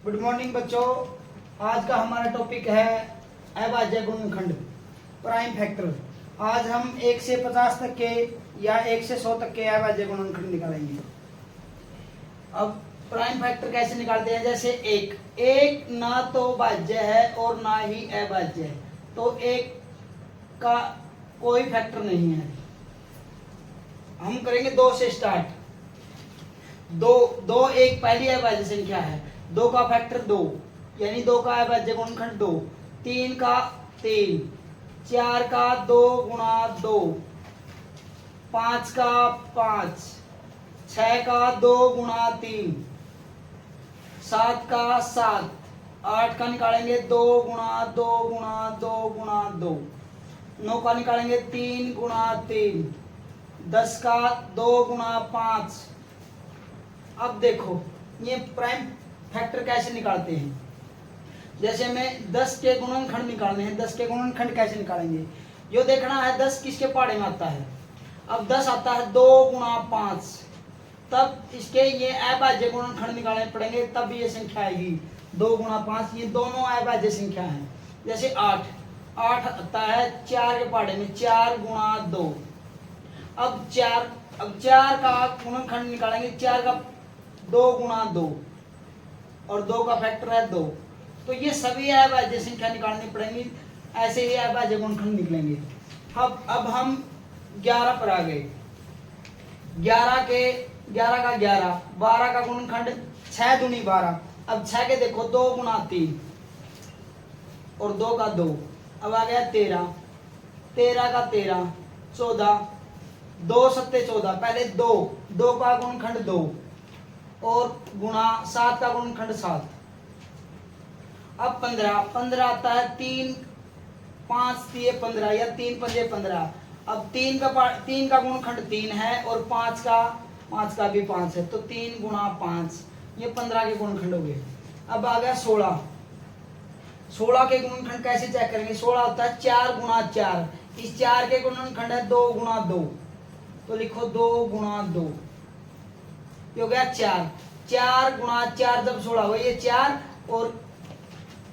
Good morning बच्चों। आज का हमारा टॉपिक है अभाज्य गुणनखंड प्राइम फैक्टर। आज हम 1 से 50 तक के या 1 से 100 तक के अभाज्य गुणनखंड निकालेंगे। अब प्राइम फैक्टर कैसे निकालते हैं? जैसे एक ना तो भाज्य है और ना ही अभाज्य है, तो एक का कोई फैक्टर नहीं है। हम करेंगे 2 से स्टार्ट। दो एक पहली अभाज्य संख्या है, 2 का फैक्टर 2 यानी 2 का अभाज्य गुणनखंड 2, 3 का 3, 4 का 2 गुणा 2, 5 का 5, 6 का 2 गुणा 3, 7 का 7, 8 का निकालेंगे 2 गुणा 2 गुणा 2 गुणा 2, 9 का निकालेंगे 3 गुणा 3, 10 का 2 गुणा 5। अब देखो ये प्राइम फैक्टर कैसे निकालते हैं। जैसे हमें 10 के गुणनखंड निकालने हैं, 10 के गुणनखंड कैसे निकालेंगे? यो देखना है 10 किसके पहाड़े में आता है। अब 10 आता है 2 गुणा 5, तब इसके ये अभाज्य गुणनखंड निकालने पड़ेंगे, तब ये संख्या आएगी 2 गुणा 5। ये दोनों अभाज्य संख्या हैं। जैसे 8 आता है 4 के पहाड़े में, 4 गुणा 2। अब 4 का गुणनखंड निकालेंगे, 4 का 2 गुणा 2 और 2 का फैक्टर है 2। तो ये सभी अभाज्य संख्या निकालनी पड़ेंगी, ऐसे ही अभाज्य गुणनखंड निकलेंगे। अब हम 11 पर आ गए। 11 का 11, 12 का गुणनखंड 6 दूनी 12। अब 6 के देखो 2 गुणा 3 और 2 का 2। अब आ गया 13, 13 का 13, 14, 2 सत्ते 14। पहले 2 का गुणनखंड 2 और गुणा 7 का गुणनखंड 7। अब 15 आता है 3, 5 तिये 15 या 3 पंजे 15। अब 3 का गुणनखंड 3 है और 5 का भी 5 है, तो 3 गुणा 5, ये 15 के गुणनखंड हो गए। अब आ गया 16 के गुणनखंड कैसे चेक करेंगे? 16 होता है 4 गुणा 4। इस 4 के गुणनखंड है 2 गुणा 2, तो लिखो 2 गुणा 2, ये हो गया 4। 4 गुणा 4 जब 16 हो, ये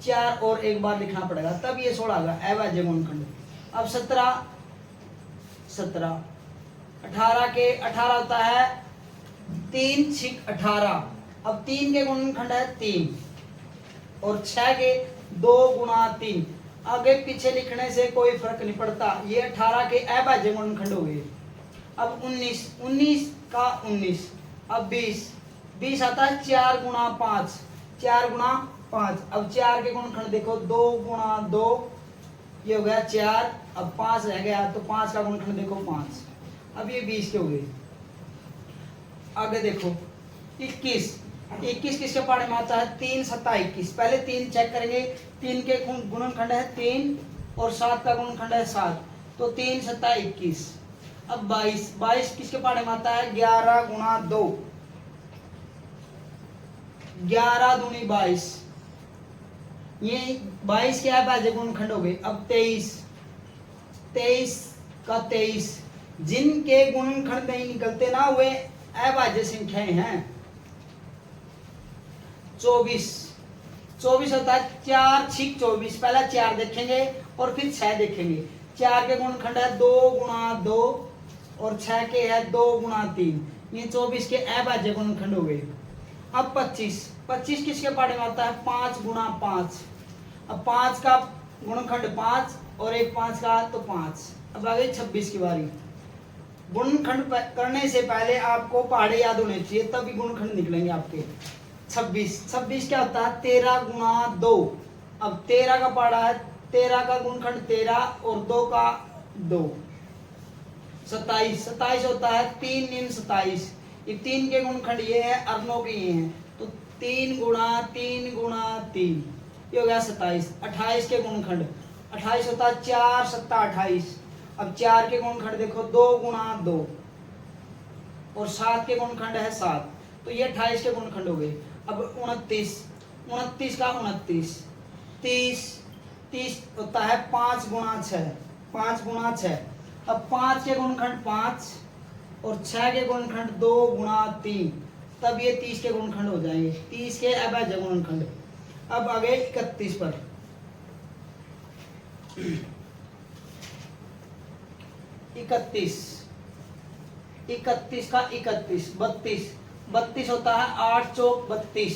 4 और एक बार लिखना पड़ेगा, तब ये 16 होगा अभाज्य गुणनखंड। अब 17, 18 के 18 होता है 3 6 18। अब 3 के गुणनखंड है 3 और 6 के 2 गुणा 3। आगे पीछे लिखने से कोई फर्क नहीं पड़ता, ये 18 के अभाज्य गुणनखंड हो गए। अब 19 का 19। अब 20 आता है 4 गुणा 5, 4 गुणा 5। अब 4 के गुणनखंड देखो 2 गुणा 2, ये हो गया 4। अब 5 रह गया, तो 5 का गुणनखंड देखो 5। अब ये 20 के हो गए। आगे देखो 21 किसके पहाड़े में आता है? 3 7 21। पहले 3 चेक करेंगे, 3 के गुणनखंड है 3 और 7 का गुणनखंड है 7, तो 3 7 21। अब 22 किसके पहाड़े में आता है? 11 गुणा 2, 11 दूनी 22, ये 22 के अभाज्य गुणनखंड हो गए। अब 23 का 23, जिनके गुणनखंड नहीं निकलते ना, वे अभाज्य संख्याएं हैं। 24 होता है 4 6 24। पहला 4 देखेंगे और फिर 6 देखेंगे। 4 के गुणनखंड है 2 गुणा 2 और 6 के है 2 गुणा 3, ये 24 के अभाज्य गुणनखंड हो गए। अब 25 किसके पहाड़े में आता है? 5 गुणा 5। अब 5 का गुणनखंड 5 और एक 5 का, तो 5। अब आ गई 26 की बारी। गुणनखंड करने से पहले आपको पहाड़े याद होने चाहिए, तभी गुणनखंड निकलेंगे आपके। 26 क्या होता है? 13 गुणा 2। अब 13 का पहाड़ा है, 13 का गुणनखंड 13 और 2 का 2। 27 होता है 3 निम्न 27। ये 3 के गुणनखंड ये है और 9 के ये हैं, तो 3 गुणा 3 गुणा 3, ये हो गया 27। 28 के गुणनखंड 28 होता है 4 7 28। अब 4 के गुणनखंड देखो 2 गुणा 2 और 7 के गुणनखंड है 7, तो ये 28 के गुणनखंड हो गए। अब 29 का 29। 30 होता है 5 गुणा 6, 5 गुणा 6। अब 5 के गुणनखंड 5 और 6 के गुणनखंड 2 गुणा 3, तब ये 30 के गुणनखंड हो जाएंगे, 30 के अभाज्य गुणनखंड। अब आ गए 31 पर। 31 का 31, 32 होता है 8 चौक 32।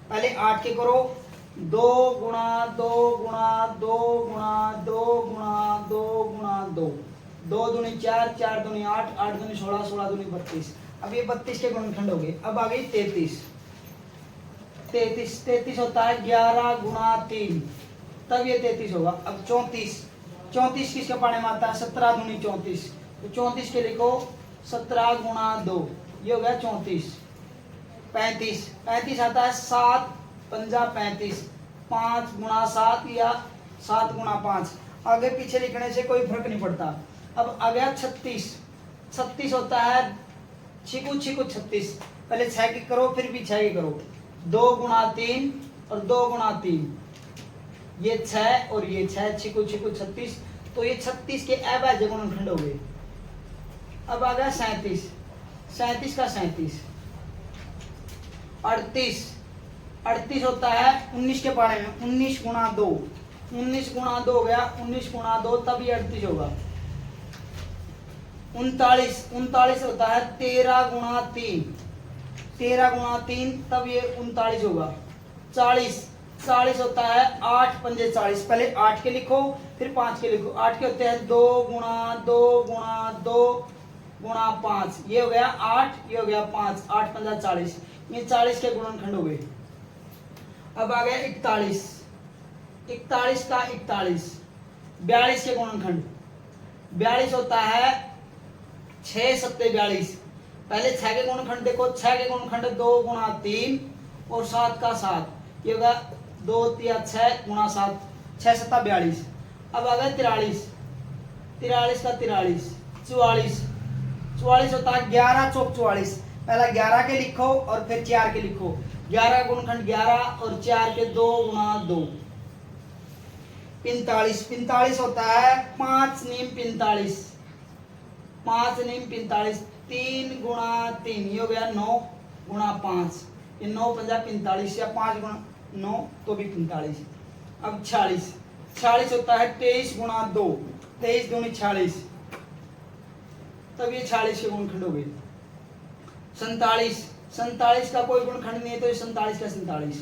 पहले 8 के करो, 2 गुणा 2 गुणा 2 गुणा 2 गुणा 2 गुणा 2, 2 दूनी 4, 4 दूनी 8, 8 दूनी 16, 16 दूनी 32। अब ये 32 के गुणनखंड हो गए। अब आ गई 33 होता है 11 गुणा 3, तब ये 33 होगा। अब 34 किसके पाने में आता है, 17 दूनी 34, तो 34 के लिखो 17 गुणा 2, ये हो गया 34। 35 आता है 7 पंजा 35, 5 गुणा 7 या 7 गुणा 5, आगे पीछे लिखने से कोई फर्क नहीं पड़ता। अब आ गया 36 होता है छिकू 36, पहले 6 की करो फिर भी 6 की करो, 2 गुणा 3 और 2 गुणा 3, ये 6 और ये 6, छिकू 36, तो ये 36 के अभाज्य गुणनखंड हो गए। अब आ गया 37 का 37। 38 होता है 19 के बारे में, 19 गुणा 2, 19 गुणा 2 हो गया, 19 गुणा 2 तब ये 38 होगा। 39 होता है 13 गुणा 3, 13 गुणा 3 तब ये 39 होगा। 40 होता है 8 पंजे 40, पहले 8 के लिखो फिर 5 के लिखो। 8 के होते हैं 2 गुणा 2 गुणा 2 गुणा 5, ये हो गया 8, ये हो गया 5, 8 पंजा 40, ये 40 के गुणनखंड हो गए। अब आ गया 41 का 41, 42 के गुणनखंड। 42 होता है 6 सत्ते 42, पहले 6 के गुणनखंड देखो, 6 के गुणनखंड 2 गुणा 3 और 7 का 7, ये होगा 2 या 6 गुणा 7, 6 सत्ता 42। अब आ गया 43 का 43, 44 होता है 11 चौक 44, पहला 11 के लिखो और फिर 4 के लिखो, 11 गुणनखंड 11 और 4 के 2 गुणा 2। 45 होता है 5 नीम 45, 5 नीम 45, 3 गुणा 3, ये हो गया 9 गुणा 5, ये 9 पंजा 45 या 5 गुणा 9 तो भी 45। अब 46 होता है 23 गुणा 2, 23 दूनी 46, तब ये 46 के गुणनखंड हो गए। 47 का कोई गुणनखंड नहीं है तो ये 47 का 47।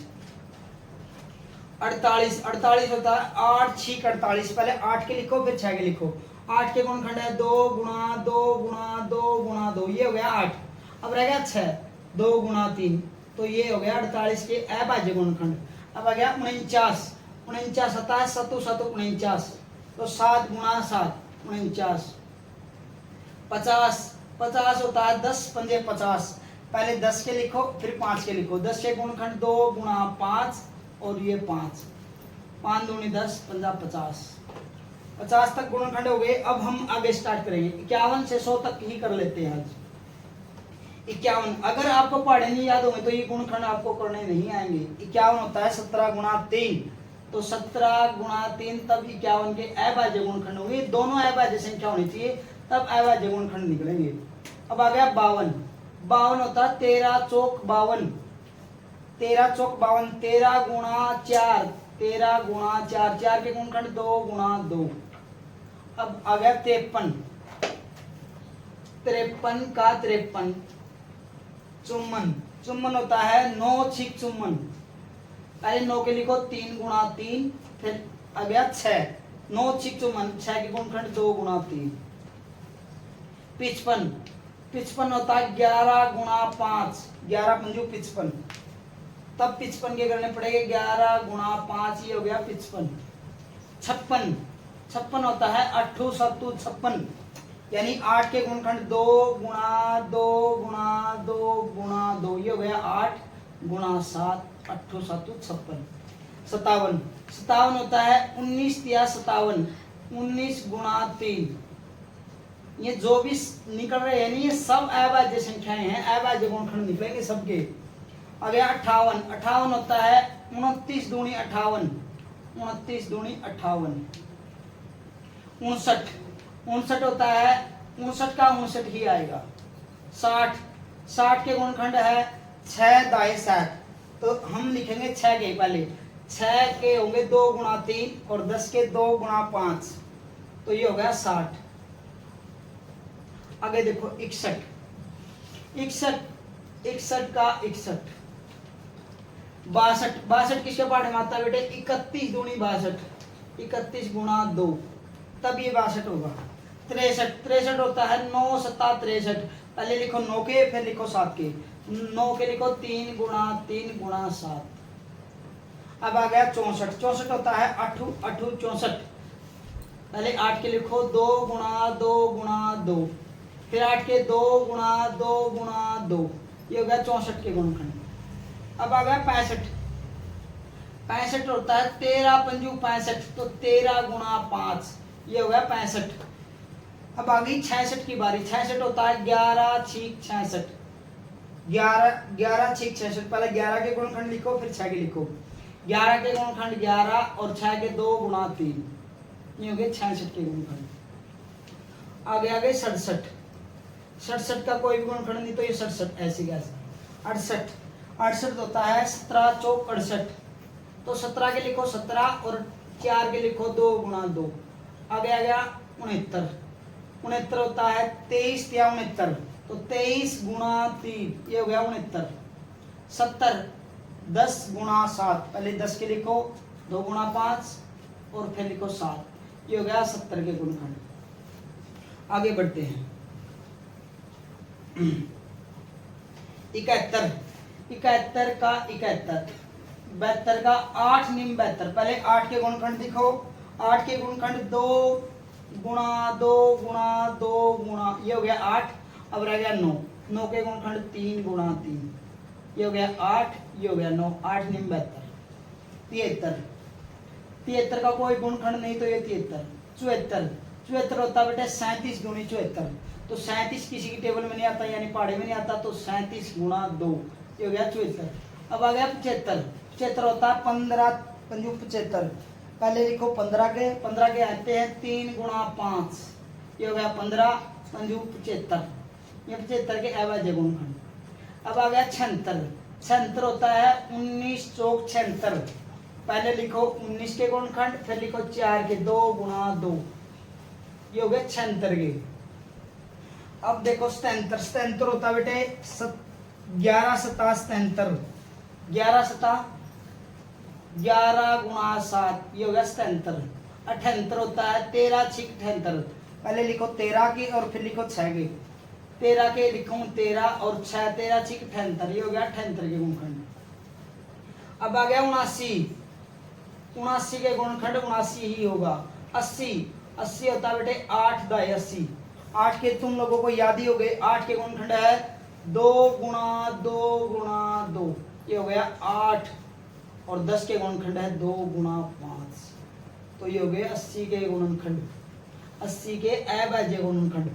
48 होता है 8 6 48, पहले 8 के लिखो फिर 6 के लिखो, 8 के गुणनखंड है 2 गुणा 2 गुणा 2 गुणा 2, ये हो गया 8। अब रह गया 6, 2 गुणा 3, तो ये हो गया 48 के अभाज्य गुणनखंड। अब आ गया 49 होता है 7 7 49, तो 7 गुणा 7 49। 50 होता है 10 पंजे 50, पहले 10 के लिखो फिर 5 के लिखो, 10 के गुणनखंड 2 गुणा 5 और ये 5, 5 दूनी 10 पंजा 50 तक गुणनखंड हो गए। अब हम आगे स्टार्ट करेंगे, 51 से 100 तक ही कर लेते हैं आज। 51, अगर आपको पढ़े नहीं याद होंगे तो ये गुणनखंड आपको करने नहीं आएंगे। 51 होता है 17 गुणा 3, तो 17 गुणा 3 तब 51 के अभाज्य गुणनखंड होंगे, दोनों अभाज्य संख्या होनी चाहिए तब अभाज्य गुणनखंड निकलेंगे। अब आ गया 52 होता है 13 चौक 52, 13 चौक 52, 13 गुणा 4, 13 गुणा 4, 4 के गुणनखंड 2 गुणा 2। अब आ गया 53 का 53, चुम्बन होता है 9 6 चुम्बन, पहले 9 के लिखो 3 गुणा 3, फिर आ गया 6, 9 6 चुम्बन, 6 के गुणनखंड 2 गुणा 3। 55 होता है 11 गुणा 5, 11 पंजू 55, तब 55 के करने पड़ेंगे, 11 गुणा 5, ये हो गया 55। 56 होता है 8 7 56, यानी 8 के गुणनखंड 2 गुणा 2 गुणा 2 गुणा 2, ये हो गया 8 गुणा 7, 8 7 56। 57 होता है 19 या 57, 19 गुणा 3, ये जो भी निकल रहे हैं ये सब अभाज्य संख्याएं हैं, अभाज्य गुणनखंड निकलेंगे सबके। आ गया 58 होता है 29 दूनी 58, 29 दूनी 58। 59 होता है 59 का 59 ही आएगा। 60 के गुणनखंड है 6 दाए 60, तो हम लिखेंगे 6 के पहले, 6 के होंगे 2 गुणा 3 और 10 के 2 गुणा 5, तो ये हो गया 60। आगे देखो 61, 61 का 61, 62, 62 किसके पाठ में आता है बेटे? 31 दूनी 62, 31 गुणा 2, तब ये 62 होगा। 63, 63 होता है 9 सत्ता 63, पहले लिखो 9 के फिर लिखो 7 के, 9 के लिखो 3 गुणा 7। अब आ गया 64, 64 होता है 8 8 64, पहले 8 के लिखो 2 गुणा 2, फिर 8 के 2 गुणा 2, ये हो गया 64 के गुणनखंड। अब आ गया 65, 65 होता है 13 पंजू 65, तो 13 गुणा 5, ये हो गया 65। अब आ गई 66 की बारी, 66 होता है 11 छीक 66, 11 छीक 66, पहले 11 के गुणनखंड लिखो फिर 6 के लिखो, 11 के गुणनखंड 11 और 6 के 2 गुणा 3, ये हो गए 66 के गुणनखंड। आगे 67, 67 का कोई भी गुणनखंड नहीं, तो ये 67 ऐसे कैसे। 68, 68 होता है 17 चौक 68, तो 17 के लिखो 17 और 4 के लिखो 2 गुणा 2। आगे आ गया 69, 69 होता है 23 या 69, तो 23 गुणा 3, ये हो गया 69। 70, 10 गुणा 7, पहले 10 के लिखो 2 गुणा 5 और फिर लिखो 7, ये हो गया 70 के गुणनखंड। आगे बढ़ते हैं 71, 71 का 71, 72 का 8 निम 72, पहले 8 के गुणनखंड लिखो, 8 के गुणनखंड 2 गुणा, ये हो गया 8। अब रह गया 9, 9 के गुणनखंड 3 गुणा 3, ये हो गया 8, ये हो गया 9, 8 निम 72। 73, 73 का कोई गुणनखंड नहीं, तो ये 73। 74, 74 होता बेटा 37 गुणी 74, तो 37 किसी की टेबल में नहीं आता, यानी पहाड़े में नहीं आता, तो 37 गुणा 2, ये हो गया 74। अब आ गया 75, 75 होता है 15 पंजू 75, पहले लिखो 15 के आते हैं 3 गुणा 5, ये हो गया 15 पंजू 75, ये 75 के अवैध गुणनखंड। अब आ गया 76, 76 होता है 19 चौक 76, पहले लिखो 19 के गुणनखंड फिर लिखो 4 के 2 गुणा 2, ये हो गए 76 के। अब देखो 77, 77 होता है बेटे 11 सता 77, 11 सता 11 गुणा 7, ये हो गया 77। 78 होता है 13 छिक 78, पहले लिखो 13 के और फिर लिखो 6 के, 13 के लिखो 13 और 6 13 छिक 78, ये हो गया 78 के गुणनखंड। अब आ गया 79, 79 के गुणनखंड 79 ही होगा। 80, 80 होता है बेटे 8 दाए 80, 8 के तुम लोगों को याद ही हो गए, 8 के गुणनखंड है 2 गुणा 2, ये हो गया 8 और 10 के गुणनखंड है 2 गुणा 5, तो ये हो गए 80 के गुणनखंड, 80 के अभाज्य गुणनखंड।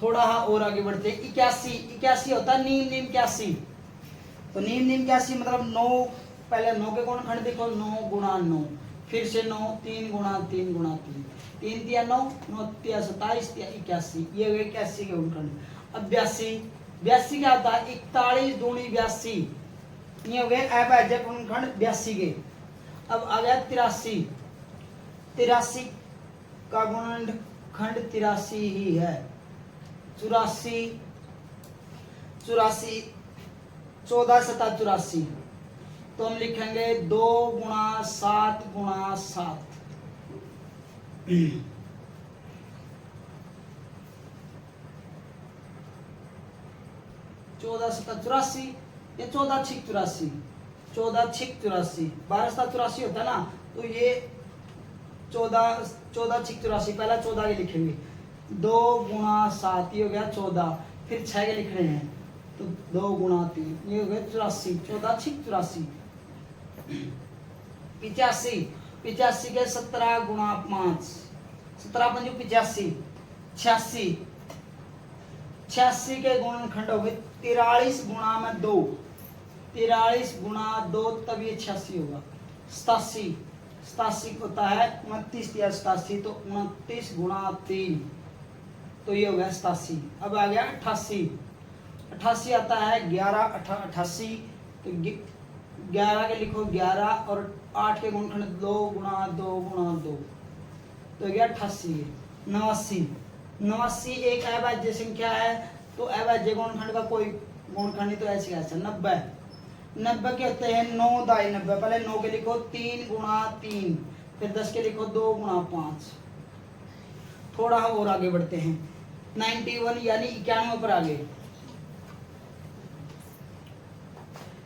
थोड़ा और आगे बढ़ते 81, 81 होता है नीम 81, तो नीम 81 मतलब 9, पहले 9 के गुणनखंड देखो 9 गुणा 9, फिर से 9 3 गुणा 3 गुणा 3, 3 तिया 9, 9 तिया 27 तिया 81, ये हो गए 81 के गुणनखंड। अब 82, 82 क्या होता है 41 दूनी 82, ये हो गए अभाज्य गुणनखंड 82 के। अब आ गया 83, 83 का गुणनखंड 83 ही है। 84, 84 14 सता 84, तो हम लिखेंगे 2 गुणा 7 गुणा 7, 14 सता 84, ये 14 छिक 84, 14 छिक 84, 12 सता 84 होता है ना, तो ये 14 छिक 84, पहला 14 के लिखेंगे 2 गुणा 7, ये हो गया 14, फिर 6 के लिख रहे हैं तो 2 गुणा 3, ये हो गया 84, 14 छिक 84। 85, 85 के 17 गुणा 5, 17 पंजू 85, 86, 86 के गुणनखंड हो गए 43 गुणा में 2, 43 गुणा 2, तब ये 86 होगा। 87, 87 होता है 29 या 87, तो 29 गुणा 3, तो ये हो गया 87। अब आ गया 88, 88 आता है 11 88, तो 11 के लिखो 11 और 8 के गुणनखंड 2 गुणा 2 गुणा 2, तो गया 88 है। 89, 89 एक अभाज्य संख्या है, तो अभाज्य गुणनखंड का कोई गुणनखंड नहीं, तो ऐसे कैसे। 90, 90 के होते हैं 9 दाई 90, पहले 9 के लिखो 3 गुणा 3, फिर 10 के लिखो 2 गुणा 5। थोड़ा और आगे बढ़ते हैं, 91 यानी 91 पर आगे।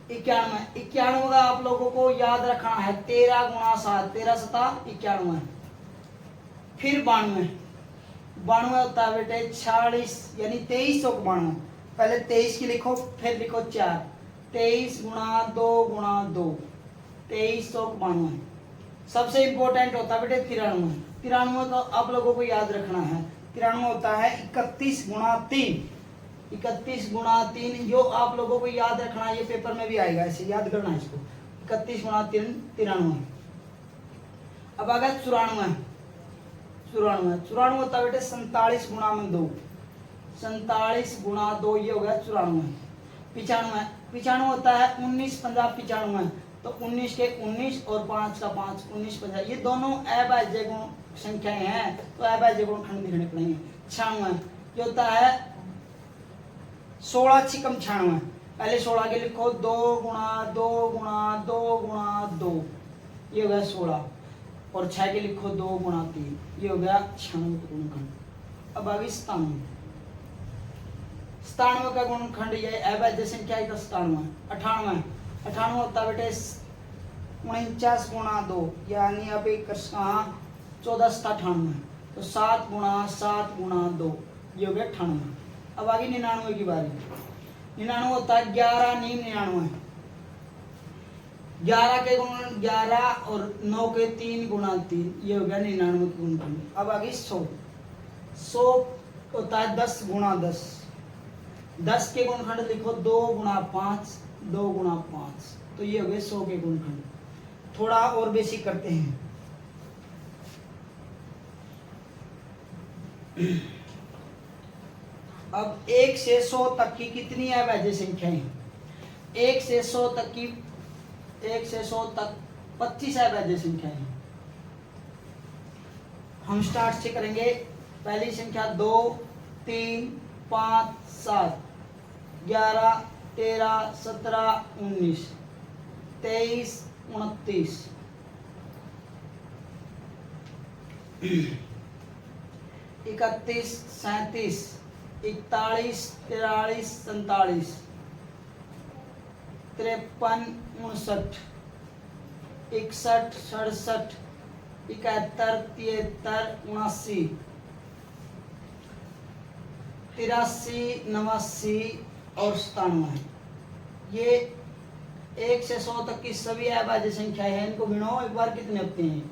91 का आप लोगों को याद रखना है 13 गुणा 7, 13 सता 91। फिर 92, 92 होता है बेटे 46 यानी 2392, पहले 23 की लिखो फिर लिखो 4, 23 गुणा 2 गुणा 2, 2392। सबसे इंपॉर्टेंट होता है बेटे 93, 93 तो आप लोगों को याद रखना है। 93 होता है 31 गुणा 3, 31 गुणा 3, जो आप लोगों को याद रखना है, ये पेपर में भी आएगा, ऐसे याद करना है इसको। 31 गुणा 3 93। अब आ गया 94, 94 होता है बेटे 47 गुणा 2, 47 गुणा 2, ये हो गया 94। 95, 95 होता है 19 50 95, तो 19 के 19 और 5 का 5, 19 50, ये दोनों अभाज्य गुण संख्याएं हैं, तो अभाज्य गुणनखंड लिखने पड़ेंगे। 96 जो होता है 16 छिकम 96, पहले 16 के लिखो 2 गुणा 2 गुणा 2 गुणा 2, ये हो गया 16, और 6 के लिखो 2 गुणा 3, ये हो गया 96 गुणनखंड। अब आगे 97, 97 का गुणनखंड ये अभाज्य संख्या है, 97। 98, 98 होता है बेटे 49 गुणा 2, यानी अब एक 14 98, तो 7 गुणा 2, ये हो गया 98। अब आगे 99 की बारी। 99 होता है 11 नीम 99, 11 के गुण 11 और 9 के 3 गुणा 3, ये हो गया 99 के गुणनखंड। अब आगे 100, 100 होता है 10 गुणा 10, 10 के गुणनखंड लिखो 2 गुणा 5, 2 गुणा 5, तो ये हो गए 100 के गुणनखंड। थोड़ा और बेसिक करते हैं। अब 1 से 100 तक की कितनी अभाज्य संख्याएं? 1 से 100 तक की 1 से 100 तक 25 अभाज्य संख्याएं। हम स्टार्ट से करेंगे। पहली संख्या 2 3 5 7 11 13 17 19 23 29 31 37 41 43 47 53 59 61 67 71 73 79 83 और 97। ये 1 से 100 तक की सभी अभाज्य संख्याएं हैं। इनको गिनो एक बार, कितने होते हैं?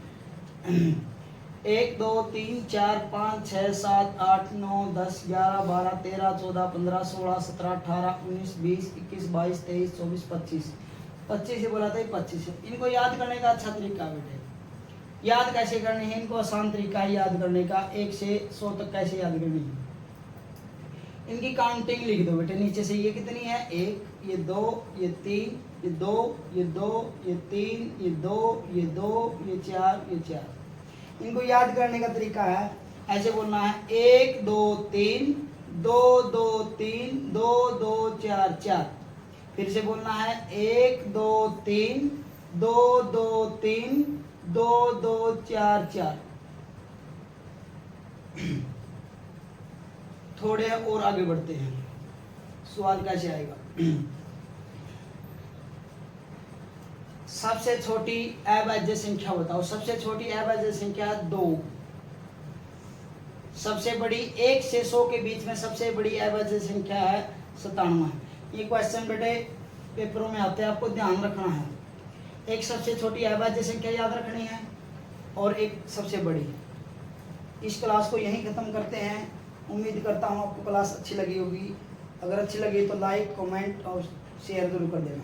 1 2 3 4 5 6 7 8 9 10 11 12 13 14 15 16 17 18 19 20 21 22 23 24 25 25 से बोला था 25 है। इनको याद करने का अच्छा तरीका बेटे, याद कैसे करने हैं इनको, आसान तरीका है याद करने का। 1 से 100 तक कैसे याद करनी है, इनकी काउंटिंग लिख दो बेटे नीचे से। ये कितनी है? 1 ये 2 ये 3 ये 2 ये 2 ये 3 ये 2 ये 2 ये 4 ये 4। इनको याद करने का तरीका है, ऐसे बोलना है 1 2 3 2 2 3 2 2 4 4। फिर से बोलना है 1 2 3 2 2 3 2 2 4 4। थोड़े और आगे बढ़ते हैं, सवाल कैसे आएगा। सबसे छोटी अभाज्य संख्या बताओ। सबसे छोटी अभाज्य संख्या 2। सबसे बड़ी 1 से 100 के बीच में सबसे बड़ी अभाज्य संख्या है 97। ये क्वेश्चन बेटे पेपरों में आते हैं, आपको ध्यान रखना है। एक सबसे छोटी अभाज्य संख्या याद रखनी है और एक सबसे बड़ी। इस क्लास को यहीं ख़त्म करते हैं। उम्मीद करता हूँ आपको क्लास अच्छी लगी होगी। अगर अच्छी लगी तो लाइक कमेंट और शेयर जरूर कर देना।